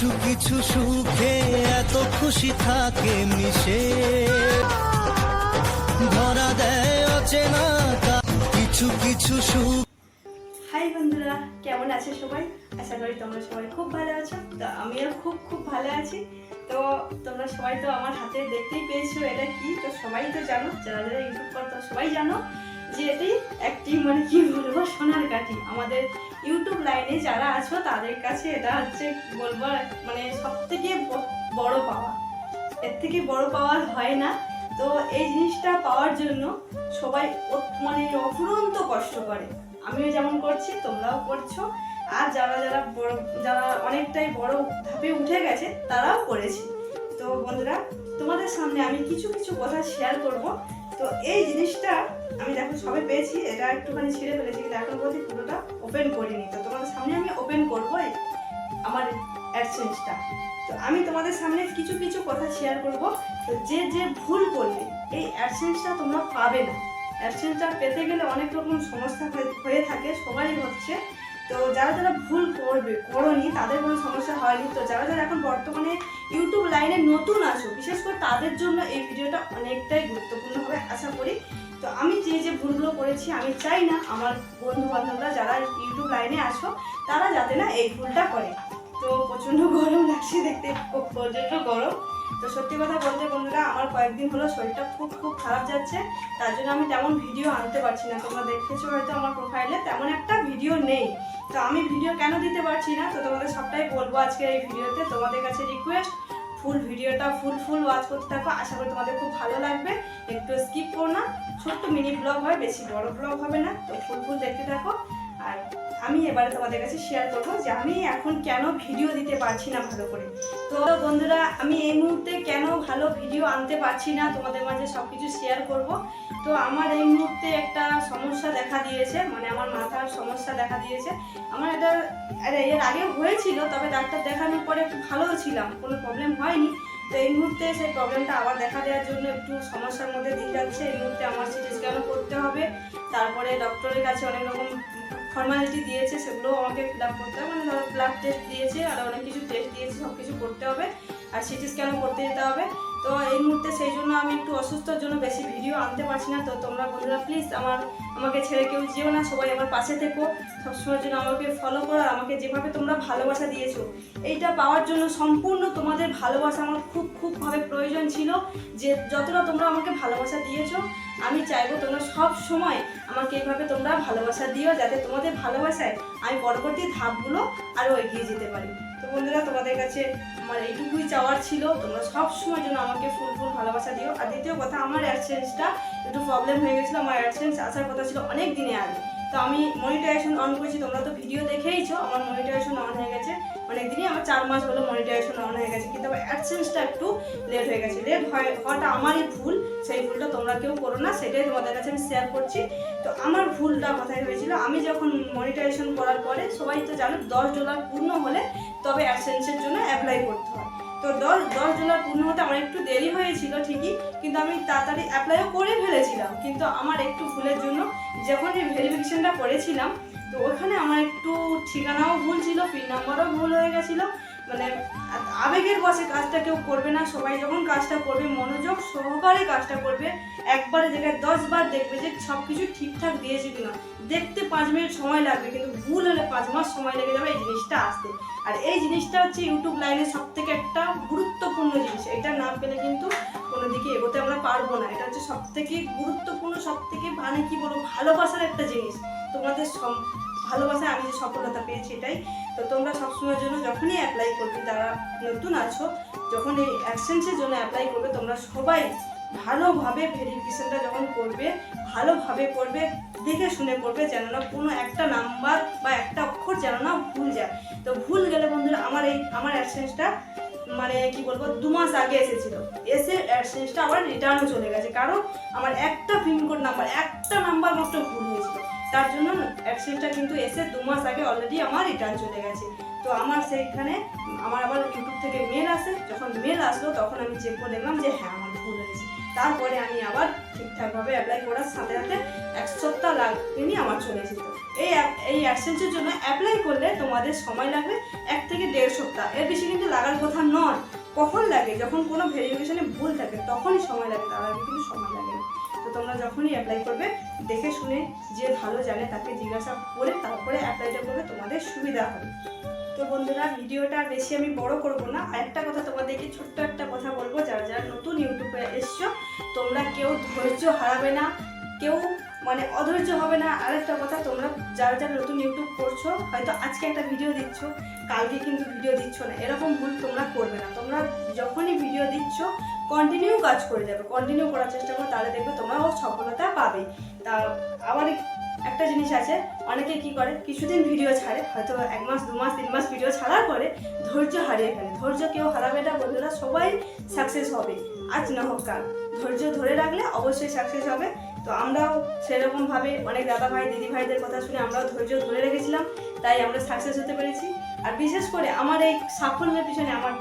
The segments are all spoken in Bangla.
কিছু কিছু সুখে এত খুশি থাকে মিশে, ধরা দেয় অচেনা কিছু কিছু সুখ। হাই বন্ধুরা, কেমন আছে সবাই? আশা করি তোমরা সবাই খুব ভালো আছো। তো আমিও খুব ভালো আছি। তো তোমরা সবাই তো আমার হাতে দেখতেই পেয়েছো এটা কি। তো সবাই তো জানো, যারা যারা ইউটিউব করতো সবাই জানো যে এটি একটি কি বলবো সোনার কাঠি। আমাদের ইউটিউব লাইনে যারা আছো তাদের কাছে এটা হচ্ছে বলবো সব থেকে বড় পাওয়া। এর থেকে বড় পাওয়ার হয় না। তো এই জিনিসটা পাওয়ার জন্য সবাই অফুরন্ত কষ্ট করে। আমিও যেমন করছি, তোমরাও করছো। আর যারা অনেকটাই বড় ধাপে উঠে গেছে তারাও করেছে। তো বন্ধুরা, তোমাদের সামনে আমি কিছু কথা শেয়ার করব। তো এই জিনিসটা আমি দেখো সবে পেয়েছি, এটা একটুখানি ছিঁড়ে ফেলেছি, কিন্তু এখন বলছি পুরোটা ওপেন করিনি। তো তোমাদের সামনে আমি ওপেন করবো আমার অ্যাডসেন্সটা। তো আমি তোমাদের সামনে কিছু কথা শেয়ার করব। তো যে ভুল করলে এই অ্যাডসেন্সটা তোমরা পাবে না। অ্যাডসেন্সটা পেতে গেলে অনেক রকম সমস্যা হয়ে থাকে, সবারই হচ্ছে। তো যারা ভুল করোনি তাদের কোনো সমস্যা হয়নি। তো যারা এখন বর্তমানে ইউটিউব লাইনে নতুন আছো, বিশেষ করে তাদের জন্য এই ভিডিওটা অনেকটাই গুরুত্বপূর্ণ হবে আশা করি। তো আমি যে ভুলগুলো করেছি, আমি চাই না আমার বন্ধু বান্ধবরা যারা ইউটিউব লাইনে আছো তারা যাতে না এই ভুলটা করে। তো প্রচণ্ড গরম লাগছে, দেখতে প্রচণ্ড গরম। তো সত্যি কথা বলতে বন্ধুরা, আমার কয়েকদিন হলো শরীরটা খুব খারাপ যাচ্ছে। তার জন্য আমি তেমন ভিডিও আনতে পারছি না। তোমরা দেখেছো হয়তো আমার প্রোফাইলে তেমন একটা ভিডিও নেই। তো আমি ভিডিও কেন দিতে পারছি না, তো তোমাদের সবটাই বলবো আজকে এই ভিডিওতে। তোমাদের কাছে রিকোয়েস্ট, ফুল ভিডিওটা ফুল ওয়াচ করতে থাকো। আশা করি তোমাদের খুব ভালো লাগবে। একটু স্কিপ করো না। ছোট্ট মিনি ব্লগ হয়, বেশি বড় ব্লগ হবে না। তো ফুল দেখতে থাকো। আর আমি এবারে তোমাদের কাছে শেয়ার করবো যে আমি এখন কেন ভিডিও দিতে পারছি না ভালো করে। তো বন্ধুরা, আমি এই মুহূর্তে কেন ভালো ভিডিও আনতে পারছি না তোমাদের মাঝে সবকিছু শেয়ার করব। তো আমার এই মুহূর্তে একটা সমস্যা দেখা দিয়েছে, আমার মাথার সমস্যা দেখা দিয়েছে। আমার এটা এর আগেও হয়েছিল, তবে ডাক্তার দেখানোর পরে একটু ভালো ছিলাম, কোনো প্রবলেম হয়নি। তো এই মুহূর্তে সেই প্রবলেমটা আবার দেখা দেওয়ার জন্য একটু সমস্যার মধ্যে দিয়ে যাচ্ছে। এই মুহূর্তে আমার সিটি স্ক্যানও করতে হবে। তারপরে ডক্টরের কাছে অনেক রকম ফর্মালিটি দিয়েছে, সেগুলোও আমাকে ফিল আপ করতে হবে। ধরো ব্লাড টেস্ট দিয়েছে, আর অনেক কিছু টেস্ট দিয়েছে, সব কিছু করতে হবে। আর সিটি স্ক্যানও করতে যেতে হবে। তো এই মুহূর্তে সেই জন্য আমি একটু অসুস্থর জন্য বেশি ভিডিও আনতে পারছি না। তো তোমরা বন্ধুরা প্লিজ আমাকে ছেড়ে কেউ যেও না, সবাই আমার পাশে থেকো। সবসময়ের জন্য আমাকে ফলো করো। আর আমাকে যেভাবে তোমরা ভালোবাসা দিয়েছো, এইটা পাওয়ার জন্য সম্পূর্ণ তোমাদের ভালোবাসা আমার খুবভাবে প্রয়োজন ছিল। যে যতটা তোমরা আমাকে ভালোবাসা দিয়েছো, আমি চাইবো তোমরা সব সময় আমাকে এইভাবে তোমরা ভালোবাসা দিও, যাতে তোমাদের ভালোবাসায় আমি পরবর্তী ধাপগুলো আরও এগিয়ে যেতে পারি। তো বন্ধুরা, তোমাদের কাছে আমার এইটুকুই চাওয়ার ছিল, তোমরা সব সময় যেন আমাকে ফুল ভালোবাসা দিও। আর দ্বিতীয় কথা, আমার অ্যাডসেন্সটা একটু প্রবলেম হয়ে গেছিলো। আমার অ্যাডসেন্স আসার কথা ছিল অনেক দিনে আগে। তো আমি মনিটাইজেশন অন করেছি, তোমরা তো ভিডিও দেখেইছো। আমার মনিটাইজেশন অন হয়ে গেছে অনেক দিনই, আমার 4 মাস হলো মনিটাইজেশন অন হয়ে গেছে। কিন্তু আমার অ্যাডসেন্সটা একটু লেট হয়ে গেছে। লেট হওয়াটা আমারই ভুল, সেই ভুলটা তোমরা কেউ করো না, সেটাই তোমাদের কাছে আমি শেয়ার করছি। তো আমার ভুলটা কোথায় হয়েছিল, আমি যখন মনিটাইজেশন করার পরে, সবাই তো জানো $10 পূর্ণ হলে তবে অ্যাডসেন্সের জন্য অ্যাপ্লাই করতে হয়। তো $10 পূর্ণ হতে আমার একটু দেরি হয়েছিল ঠিকই, কিন্তু আমি তাড়াতাড়ি অ্যাপ্লাইও করে ফেলেছিলাম। কিন্তু আমার একটু ভুলের জন্য যখন এই ভেরিফিকেশনটা করেছিলাম, তো ওখানে আমার একটু ঠিকানাও ভুল ছিল, পিন নাম্বারও ভুল হয়ে গেছিলো। আবেগের বশে কাজটা কেউ করবে না। সবাই যখন কাজটা করবে মনোযোগ সহকারে কাজটা করবে। একবারে জায়গায় 10 বার দেখবে যে সব কিছু ঠিকঠাক দিয়েছে কিনা। দেখতে 5 মিনিট সময় লাগবে, কিন্তু ভুল হলে 5 মাস সময় লেগে যাবে এই জিনিসটা আসতে। আর এই জিনিসটা হচ্ছে ইউটিউব লাইনে সব থেকে একটা গুরুত্বপূর্ণ জিনিস। এটা না পেলে কিন্তু কোনো দিকে এগোতে আমরা পারবো না। এটা হচ্ছে সব থেকে গুরুত্বপূর্ণ, সব থেকে ভালোবাসার একটা জিনিস। তোমাদের ভালোবাসায় আমি যে সফলতা পেয়েছি এটাই। তো তোমরা সবসময়ের জন্য যখনই অ্যাপ্লাই করবে, যারা নতুন আছো, যখন এই অ্যাডসেন্সের জন্য অ্যাপ্লাই করবে, তোমরা সবাই ভালোভাবে ভেরিফিকেশনটা যখন করবে, ভালোভাবে করবে, দেখে শুনে করবে, যেন না কোনো একটা নাম্বার বা একটা অক্ষর যেন না ভুল যায়। তো ভুল গেলে বন্ধুরা, আমার অ্যাডসেন্সটা 2 মাস আগে এসে অ্যাডসেন্সটা আবার রিটার্নও চলে গেছে। কারণ আমার একটা পিনকোড একটা নাম্বার মাত্র ভুল হয়েছিল। তার জন্য অ্যাডসেন্সটা কিন্তু এসে 2 মাস আগে অলরেডি আমার রিটার্ন চলে গেছে। তো আমার সেইখানে আমার আবার ইউটিউব থেকে মেল আসে। যখন মেল আসলো তখন আমি চেক করে দেখলাম যে হ্যাঁ, আমার ভুল হয়েছে। তারপরে আমি আবার ঠিকঠাকভাবে অ্যাপ্লাই করার সাথে সাথে 1 সপ্তাহ লাগেনি আমার চলে এসেছিল। এই অ্যাডসেন্সের জন্য অ্যাপ্লাই করলে তোমাদের সময় লাগবে 1 থেকে 1.5 সপ্তাহ, এর বেশি কিন্তু লাগার কথা নয়। কখন লাগে? যখন কোনো ভেরিফিকেশনে ভুল থাকে তখনই সময় লাগে, তার আগে কিন্তু সময় লাগে না। তো তোমরা যখনই অ্যাপ্লাই করবে দেখে শুনে, যে ভালো জানে তাকে জিজ্ঞাসা করে তারপরে অ্যাপ্লাইটা করবে, তোমাদের সুবিধা হবে। তো বন্ধুরা, ভিডিওটা বেশি আমি বড় করব না। আর একটা কথা তোমাদেরকে ছোট্ট একটা কথা বলবো, যারা যারা নতুন ইউটিউবে এসছো তোমরা কেউ ধৈর্য হারাবে না, কেউ মানে অধৈর্য হবে না। আর একটা কথা, তোমরা যারা যারা নতুন ইউটিউব করছো, হয়তো আজকে একটা ভিডিও দিচ্ছ, কালকে কিন্তু ভিডিও দিচ্ছ না, এরকম ভুল তোমরা করবে না। তোমরা যখনই ভিডিও দিচ্ছ কন্টিনিউ কাজ করে যাবে, কন্টিনিউ করার চেষ্টা করো, তাহলে দেখবে তোমরাও সফলতা পাবে। তা আবার একটা জিনিস আছে, অনেকে কি করে কিছুদিন ভিডিও ছাড়ে, হয়তো 1 মাস 2 মাস 3 মাস ভিডিও ছাড়ার পরে ধৈর্য হারিয়ে ফেলে। ধৈর্য কেউ হারাবে না বন্ধুরা, সবাই সাকসেস হবে, আজ না হোক কাল। ধৈর্য ধরে রাখলে অবশ্যই সাকসেস হবে। তো আমরাও সেরকমভাবে অনেক দাদা ভাই দিদি ভাইদের কথা শুনে আমরাও ধৈর্য ধরে রেখেছিলাম, তাই আমরা সাকসেস হতে পেরেছি। আর বিশেষ করে আমার এই সাফল্যের পিছনে আমার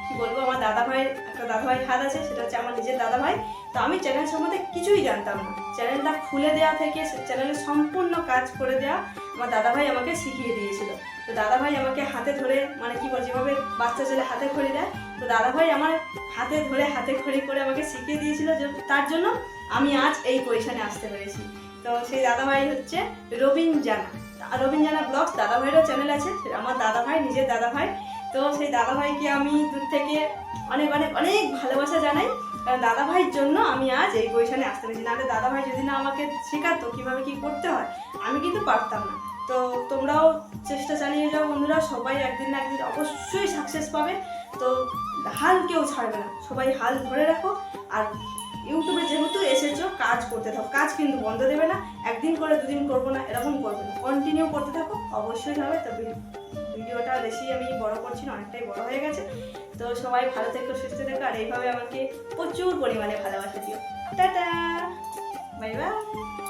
কি বলবো, আমার দাদা ভাইয়ের একটা দাদা ভাই হাত আছে, সেটা হচ্ছে আমার নিজের দাদা ভাই। তো আমি চ্যানেল সম্বন্ধে কিছুই জানতাম না, চ্যানেলটা খুলে দেওয়া থেকে চ্যানেলের সম্পূর্ণ কাজ করে দেওয়া আমার দাদা ভাই আমাকে শিখিয়ে দিয়েছিল। তো দাদা ভাই আমাকে হাতে ধরে, মানে কি বল, যেভাবে বাচ্চা ছেলে হাতে খড়ি দেয়, তো দাদা ভাই আমার হাতে ধরে হাতে খড়ি করে আমাকে শিখিয়ে দিয়েছিল, তার জন্য আমি আজ এই পজিশনে আসতে পেরেছি। তো সেই দাদা ভাই হচ্ছে রবিন জানা ব্লগস, দাদা ভাইয়েরও চ্যানেল আছে, আমার দাদা ভাই, নিজের দাদা ভাই। তো সেই দাদা ভাইকে আমি দূর থেকে অনেক অনেক অনেক ভালোবাসা জানাই, কারণ দাদা ভাইয়ের জন্য আমি আজ এই পজিশনে আসতে পেরেছি। নাহলে দাদা ভাই যদি না আমাকে শেখাতো কীভাবে কী করতে হয়, আমি কিন্তু পারতাম না। তো তোমরাও চেষ্টা চালিয়ে যাও বন্ধুরা, সবাই একদিন না একদিন অবশ্যই সাকসেস পাবে। তো হাল কেউ ছাড়বে না, সবাই হাল ধরে রাখো। আর ইউটিউবে যেহেতু এসেছো, কাজ করতে থাকো, কাজ কিন্তু বন্ধ দেবে না। একদিন করে 2 দিন করবো না এরকম করবে না, কন্টিনিউ করতে থাকো, অবশ্যই হবে। তো ভিডিওটা বেশি আমি বড় করছি না, অনেকটাই বড় হয়ে গেছে। তো সবাই ভালো থেকো, সুস্থ থেকো, আর এইভাবে আমাকে প্রচুর পরিমাণে ভালোবাসা দিও। Tata, bye bye.